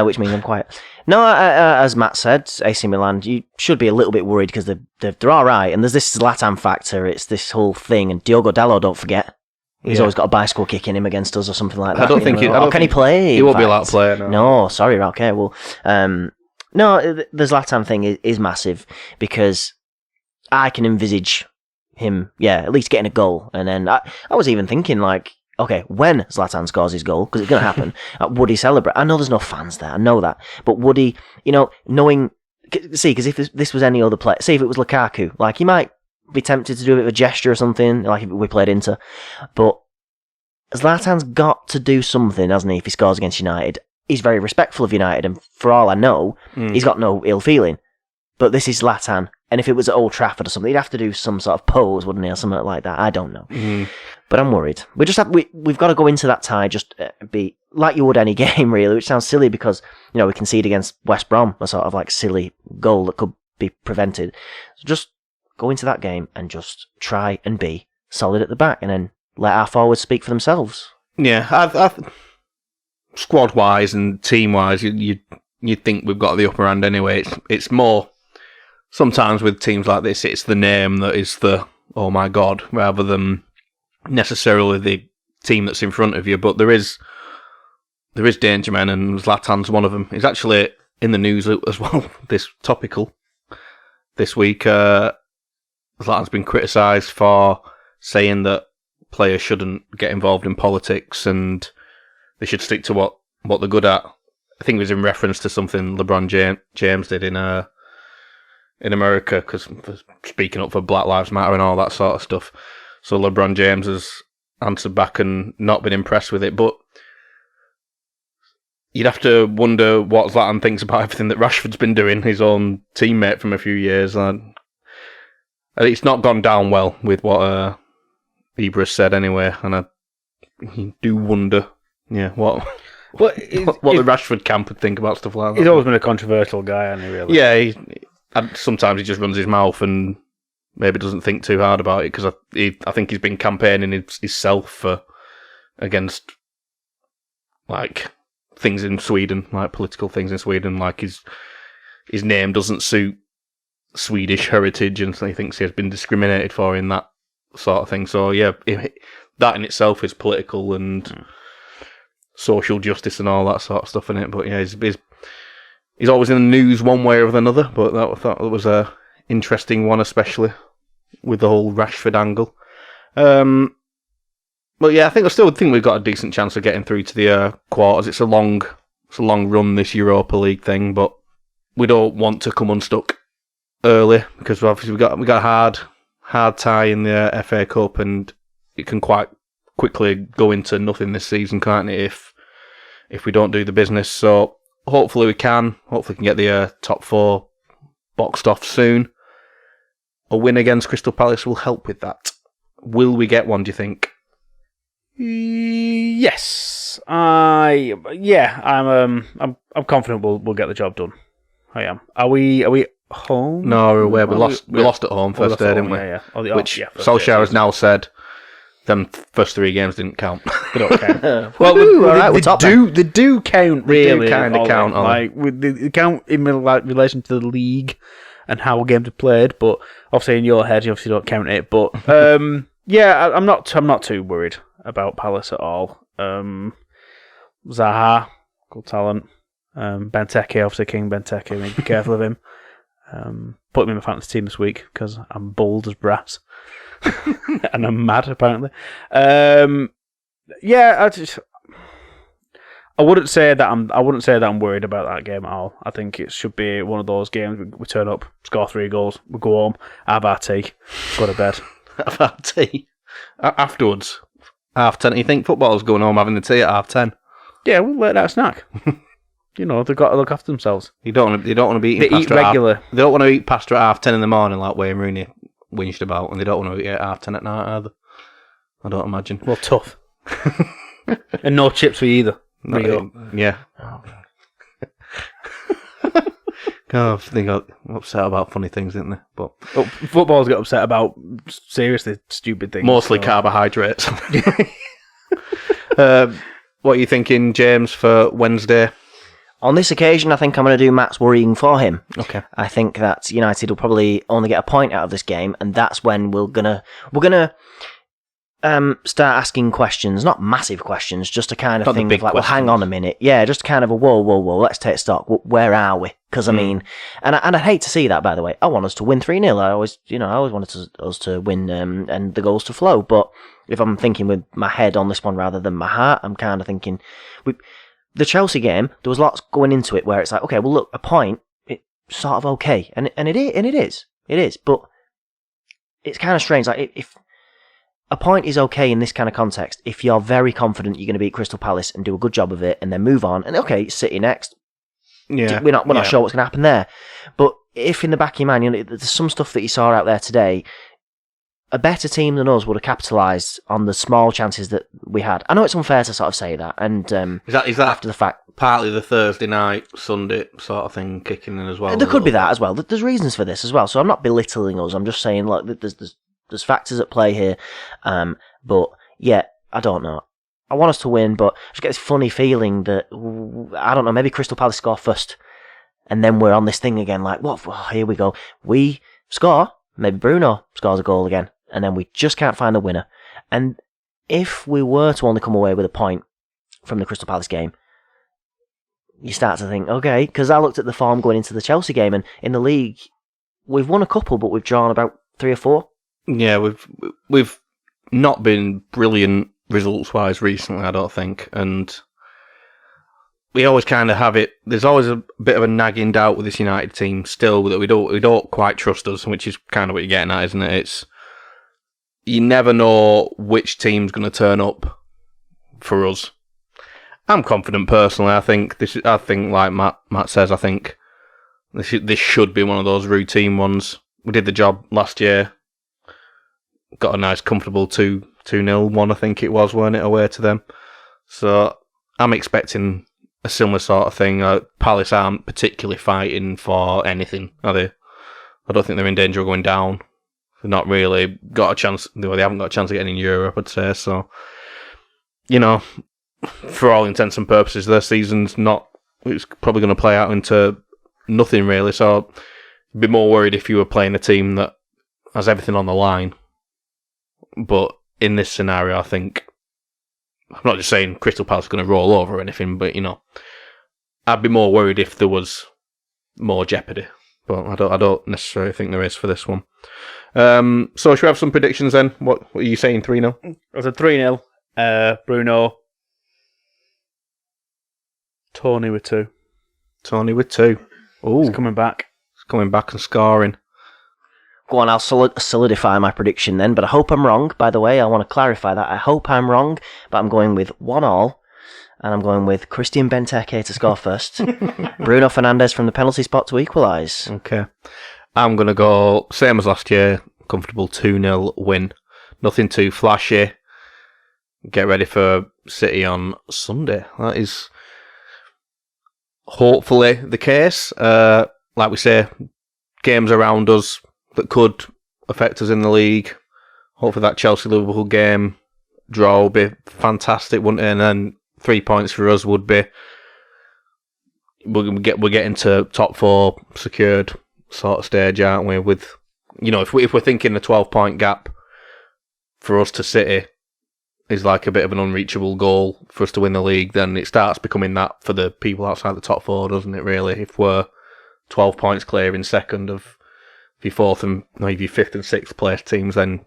which means I'm quiet. No, as Matt said, AC Milan, you should be a little bit worried because they're all right, and there's this Zlatan factor. It's this whole thing, and Diogo Dalot, don't forget. He's always got a bicycle kick in him against us or something like that. I don't think can he play? He won't be allowed to play. No, sorry, okay. Well, no, the Zlatan thing is massive because I can envisage him, at least getting a goal. And then I was even thinking, like, okay, when Zlatan scores his goal, because it's going to happen, would he celebrate? I know there's no fans there, I know that. But would he, knowing... See, because if this was any other player, say if it was Lukaku, like, he might be tempted to do a bit of a gesture or something, like if we played Inter. But Zlatan's got to do something, hasn't he, if he scores against United? He's very respectful of United, and for all I know, he's got no ill feeling. But this is Zlatan, and if it was at Old Trafford or something, he'd have to do some sort of pose, wouldn't he, or something like that. I don't know. But I'm worried. We've got to go into that tie just be like you would any game, really, which sounds silly because, we concede against West Brom, a sort of like silly goal that could be prevented. So just go into that game and just try and be solid at the back, and then let our forwards speak for themselves. Yeah, squad-wise and team-wise, you'd think we've got the upper hand anyway. It's more... Sometimes with teams like this, it's the name that is the, oh my God, rather than necessarily the team that's in front of you. But there is danger men, and Zlatan's one of them. He's actually in the news as well, topical this week. Zlatan's been criticised for saying that players shouldn't get involved in politics and they should stick to what they're good at. I think it was in reference to something LeBron James did in America, because speaking up for Black Lives Matter and all that sort of stuff. So LeBron James has answered back and not been impressed with it. But you'd have to wonder what Zlatan thinks about everything that Rashford's been doing, his own teammate from a few years. It's not gone down well with what Ibra said anyway, and I do wonder, what the Rashford camp would think about stuff like that. He's always been a controversial guy, hasn't he, really? Yeah, sometimes he just runs his mouth and maybe doesn't think too hard about it, because I think he's been campaigning himself against, like, things in Sweden, like political things in Sweden, like his name doesn't suit Swedish heritage, and so he thinks he has been discriminated for in that sort of thing. So yeah, that in itself is political and social justice and all that sort of stuff in it. But yeah, he's always in the news one way or another. But I thought it was a interesting one, especially with the whole Rashford angle. But yeah, I still think we've got a decent chance of getting through to the quarters. It's a long run, this Europa League thing, but we don't want to come unstuck early, because obviously we got a hard tie in the FA Cup, and it can quite quickly go into nothing this season, can't it? If we don't do the business. So hopefully we can get the top 4 boxed off soon. A win against Crystal Palace will help with that. Will we get one, do you think? Yes, I'm confident we'll get the job done. I am. Are we home? No, we're away. We lost at home first day, didn't we? Yeah. Which Solskjaer has now said them first 3 games didn't count. They don't count. Well, they do count. Really, kind of count. They count in relation to the league and how games are played. But obviously, in your head, you obviously don't count it. But I'm not too worried about Palace at all. Zaha, good talent. Benteke, obviously King Benteke, need to be careful of him. Put him in my fantasy team this week because I'm bold as brass. And I'm mad, apparently. I wouldn't say that I'm worried about that game at all. I think it should be one of those games we turn up, score 3 goals, we go home, have our tea, go to bed. Have our tea afterwards. 10:30. You think footballers going home having the tea at 10:30? Yeah, we'll let that snack. They've got to look after themselves. They don't want to be eating pasta. They don't want to eat pasta at 10:30 in the morning like Wayne Rooney whinged about, and they don't want to eat it at 10:30 at night either. I don't imagine. Well, tough. And no chips for you either. Yeah. God, they got upset about funny things, didn't they? But football's got upset about seriously stupid things. Mostly carbohydrates. What are you thinking, James, for Wednesday? On this occasion, I think I'm going to do Matt's worrying for him. Okay. I think that United will probably only get a point out of this game, and that's when we're gonna start asking questions, not massive questions, just a kind of not thing of like, well, hang on a minute. Yeah, just kind of a whoa, let's take stock. Where are we? Because I mean, and I hate to see that, by the way. I want us to win 3-0. I always wanted us to win and the goals to flow. But if I'm thinking with my head on this one rather than my heart, I'm kind of thinking the Chelsea game, there was lots going into it where it's like, okay, well, look, a point, it's sort of okay. And it is. But it's kind of strange. Like, if a point is okay in this kind of context, if you're very confident you're going to beat Crystal Palace and do a good job of it and then move on, and okay, City next. Yeah. We're not sure what's going to happen there. But if in the back of your mind, there's some stuff that you saw out there today, a better team than us would have capitalised on the small chances that we had. I know it's unfair to sort of say that, and is that after the fact, partly the Thursday night, Sunday sort of thing kicking in as well? There could be that as well. There's reasons for this as well. So I'm not belittling us. I'm just saying, look, there's factors at play here. But yeah, I don't know. I want us to win, but I just get this funny feeling that, I don't know, maybe Crystal Palace score first, and then we're on this thing again, like, what? Oh, here we go. We score, maybe Bruno scores a goal again, and then we just can't find the winner. And if we were to only come away with a point from the Crystal Palace game, you start to think, okay, because I looked at the form going into the Chelsea game, and in the league, we've won a couple, but we've drawn about 3 or 4. Yeah, we've not been brilliant results-wise recently, I don't think, and we always kind of have it. There's always a bit of a nagging doubt with this United team still that we don't quite trust us, which is kind of what you're getting at, isn't it? It's you never know which team's going to turn up for us, I'm confident personally. I think like Matt says, I think this should be one of those routine ones. We did the job last year. Got a nice, comfortable 2-0 one, I think it was, weren't it, away to them. So I'm expecting a similar sort of thing. Palace aren't particularly fighting for anything, are they? I don't think they're in danger of going down. They've not really got a chance. They haven't got a chance of getting in Europe, I'd say. So, for all intents and purposes, their season's not. It's probably going to play out into nothing really. So, I'd be more worried if you were playing a team that has everything on the line. But in this scenario, I think I'm not just saying Crystal Palace is going to roll over or anything, but I'd be more worried if there was more jeopardy. But I don't necessarily think there is for this one. So should we have some predictions then? What are you saying? 3-0? It was a 3-0. Bruno. Tony with 2. Tony with 2. Oh, He's coming back. He's coming back and scoring. Go on, I'll solidify my prediction then, but I hope I'm wrong. By the way, I want to clarify that. I hope I'm wrong, but I'm going with 1-1, and I'm going with Christian Benteke to score first. Bruno Fernandes from the penalty spot to equalise. Okay. I'm going to go, same as last year, comfortable 2-0 win. Nothing too flashy. Get ready for City on Sunday. That is hopefully the case. Like we say, games around us that could affect us in the league. Hopefully that Chelsea-Liverpool game draw would be fantastic, wouldn't it? And then 3 points for us would be... We're getting to top 4 secured sort of stage, aren't we? With if we're thinking the 12-point gap for us to City is like a bit of an unreachable goal for us to win the league, then it starts becoming that for the people outside the top 4, doesn't it? Really, if we're 12 points clear in second of your 4th and maybe 5th and 6th place teams, then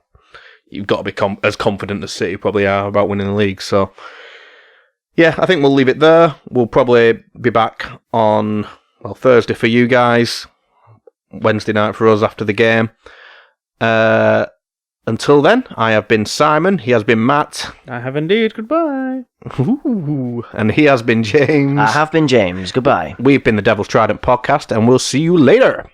you've got to be as confident as City probably are about winning the league. So, yeah, I think we'll leave it there. We'll probably be back on Thursday for you guys, Wednesday night for us after the game. Until then, I have been Simon. He has been Matt. I have indeed. Goodbye. Ooh, and he has been James. I have been James. Goodbye. We've been the Devil's Trident podcast, and we'll see you later.